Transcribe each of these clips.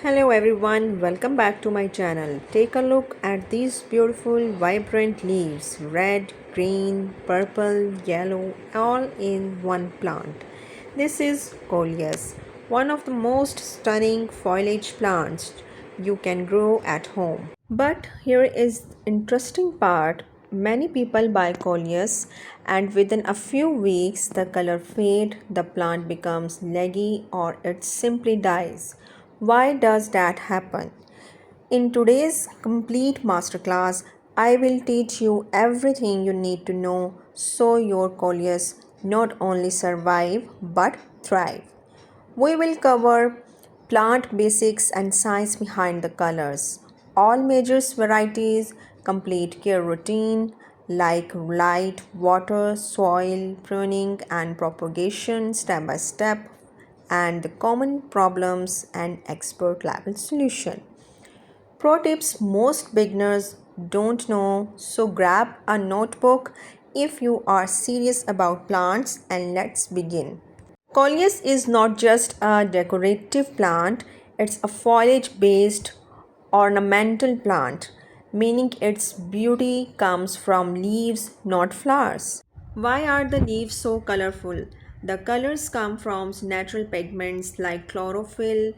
Hello everyone, welcome back to my channel. Take a look at these beautiful vibrant leaves, red, green, purple, yellow, all in one plant. This is Coleus, one of the most stunning foliage plants you can grow at home. But here is interesting part. Many people buy Coleus and within a few weeks the color fade, the plant becomes leggy or it simply dies. Why does that happen? In today's complete masterclass, I will teach you everything you need to know so your Coleus not only survive but thrive. We will cover plant basics and science behind the colors, all major varieties, complete care routine like light, water, soil, pruning and propagation step by step, and the common problems and expert level solution. Pro tips most beginners don't know, so grab a notebook if you are serious about plants and let's begin. Coleus is not just a decorative plant, it's a foliage based ornamental plant, meaning its beauty comes from leaves, not flowers. Why are the leaves so colorful? The colors come from natural pigments like chlorophyll,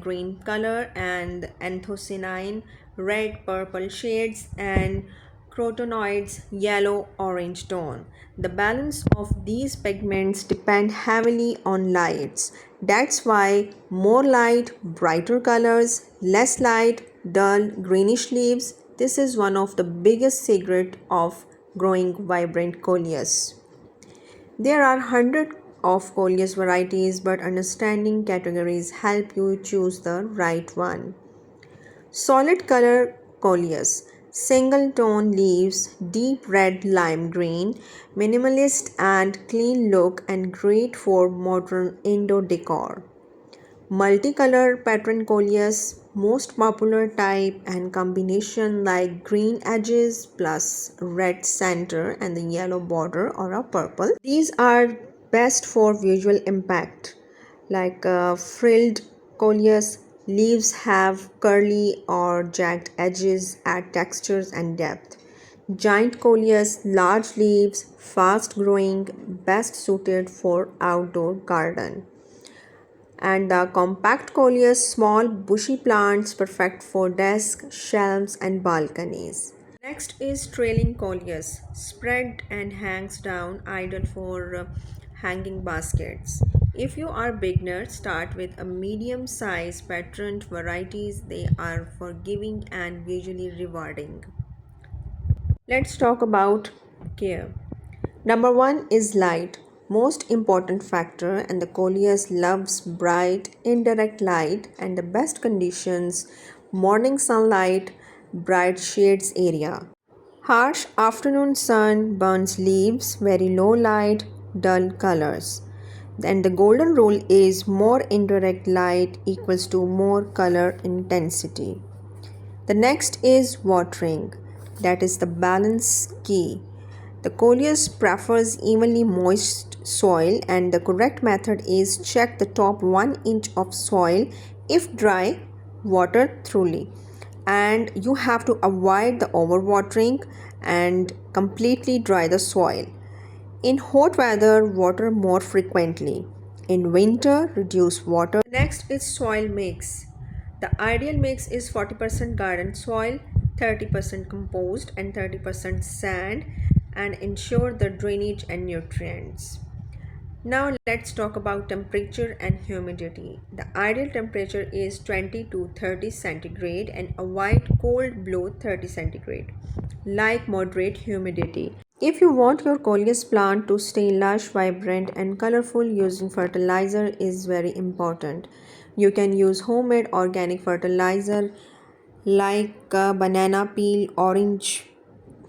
green color, and anthocyanin, red, purple shades, and carotenoids, yellow, orange tone. The balance of these pigments depend heavily on lights. That's why more light, brighter colors, less light, dull, greenish leaves. This is one of the biggest secret of growing vibrant coleus. There are hundreds of coleus varieties, but understanding categories help you choose the right one. Solid color coleus, single tone leaves, deep red lime green, minimalist and clean look and great for modern indoor decor. Multicolor pattern coleus, most popular type and combination like green edges plus red center and the yellow border or a purple. These are best for visual impact. Like frilled coleus, leaves have curly or jagged edges, add textures and depth. Giant coleus, large leaves, fast growing, best suited for outdoor garden. And the compact coleus, small bushy plants perfect for desks, shelves and balconies. Next is trailing coleus, spread and hangs down, ideal for hanging baskets. If you are beginner, start with a medium size patterned varieties. They are forgiving and visually rewarding. Let's talk about care. Number one is light, most important factor, and the coleus loves bright, indirect light and the best conditions morning sunlight, bright shades area. Harsh afternoon sun burns leaves, very low light, dull colors. Then the golden rule is more indirect light equals to more color intensity. The next is watering, that is the balance key. The coleus prefers evenly moist soil and the correct method is check the top 1 inch of soil. If dry, water thoroughly. And you have to avoid the overwatering and completely dry the soil. In hot weather, water more frequently. In winter, reduce water. Next is soil mix. The ideal mix is 40% garden soil, 30% compost and 30% sand and ensure the drainage and nutrients. Now let's talk about temperature and humidity. The ideal temperature is 20 to 30 centigrade and avoid cold below 30 centigrade. Like moderate humidity. If you want your coleus plant to stay lush, vibrant and colorful, using fertilizer is very important. You can use homemade organic fertilizer like banana peel, orange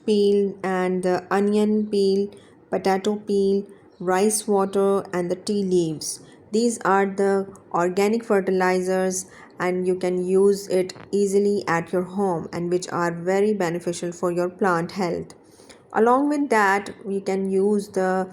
peel and onion peel, potato peel, rice water and the tea leaves. These are the organic fertilizers and you can use it easily at your home and which are very beneficial for your plant health. Along with that, we can use the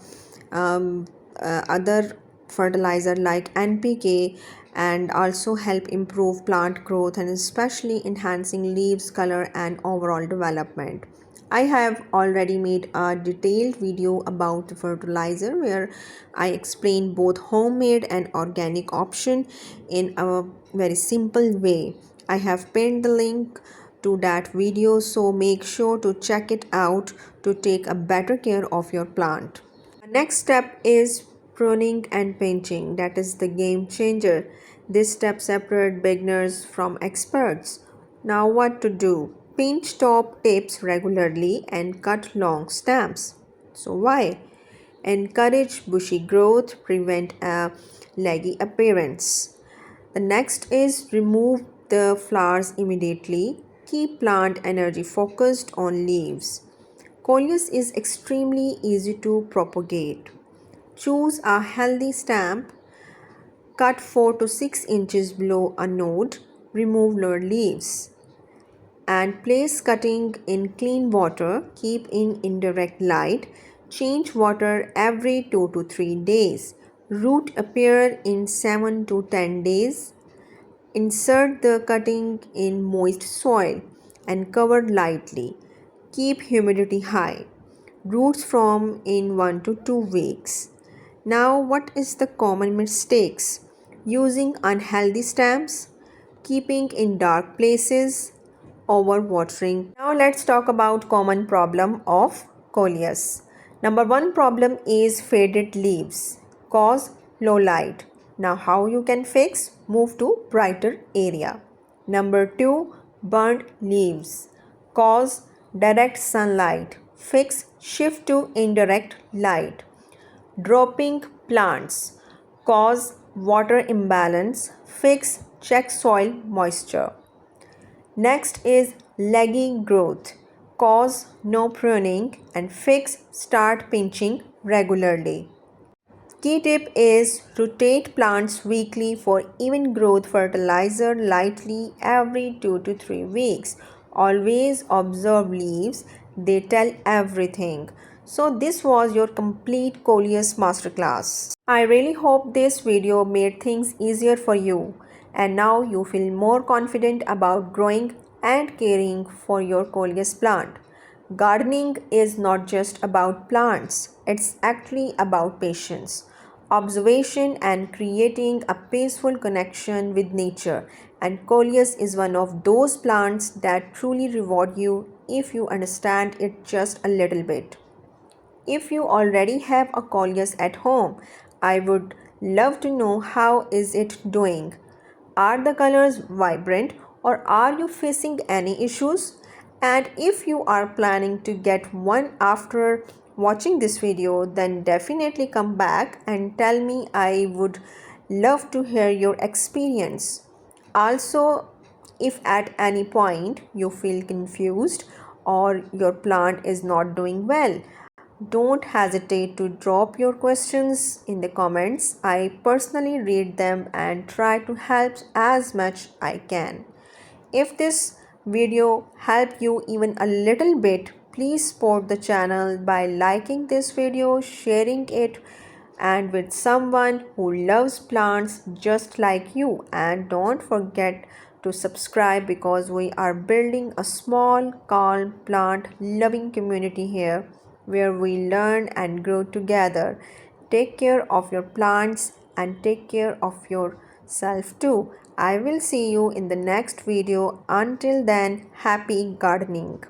other fertilizer like NPK and also help improve plant growth and especially enhancing leaves color and overall development. I have already made a detailed video about the fertilizer where I explain both homemade and organic option in a very simple way. I have pinned the link to that video, so make sure to check it out to take a better care of your plant. The next step is pruning and pinching. That is the game changer. This step separates beginners from experts. Now what to do? Pinch top tips regularly and cut long stems. So why? Encourage bushy growth, prevent a leggy appearance. The next is remove the flowers immediately. Keep plant energy focused on leaves. Coleus is extremely easy to propagate. Choose a healthy stem, cut 4 to 6 inches below a node, remove lower leaves, and place cutting in clean water. Keep in indirect light. Change water every 2 to 3 days. Root appear in 7 to 10 days. Insert the cutting in moist soil and cover lightly. Keep humidity high. Roots form in 1 to 2 weeks. Now, what is the common mistakes? Using unhealthy stems, keeping in dark places, overwatering. Now, let's talk about common problem of Coleus. Number one problem is faded leaves, cause low light. Now, how you can fix? Move to brighter area. Number two, burnt leaves, cause direct sunlight. Fix, shift to indirect light. Dropping plants, cause water imbalance. Fix, check soil moisture. Next is leggy growth, cause no pruning, and fix, start pinching regularly. Key tip is rotate plants weekly for even growth. Fertilizer lightly every 2 to 3 weeks. Always observe leaves, they tell everything. So this was your complete Coleus masterclass. I really hope this video made things easier for you and now you feel more confident about growing and caring for your Coleus plant. Gardening is not just about plants, it's actually about patience, observation, and creating a peaceful connection with nature. And Coleus is one of those plants that truly reward you if you understand it just a little bit. If you already have a Coleus at home, I would love to know how is it doing. Are the colors vibrant or are you facing any issues? And if you are planning to get one after watching this video, then definitely come back and tell me. I would love to hear your experience. Also, if at any point you feel confused or your plant is not doing well, don't hesitate to drop your questions in the comments. I personally read them and try to help as much I can. If this video helped you even a little bit, please support the channel by liking this video, sharing it and with someone who loves plants just like you, and don't forget to subscribe because we are building a small, calm, plant loving community here where we learn and grow together. Take care of your plants and take care of yourself too. I will see you in the next video. Until then, happy gardening.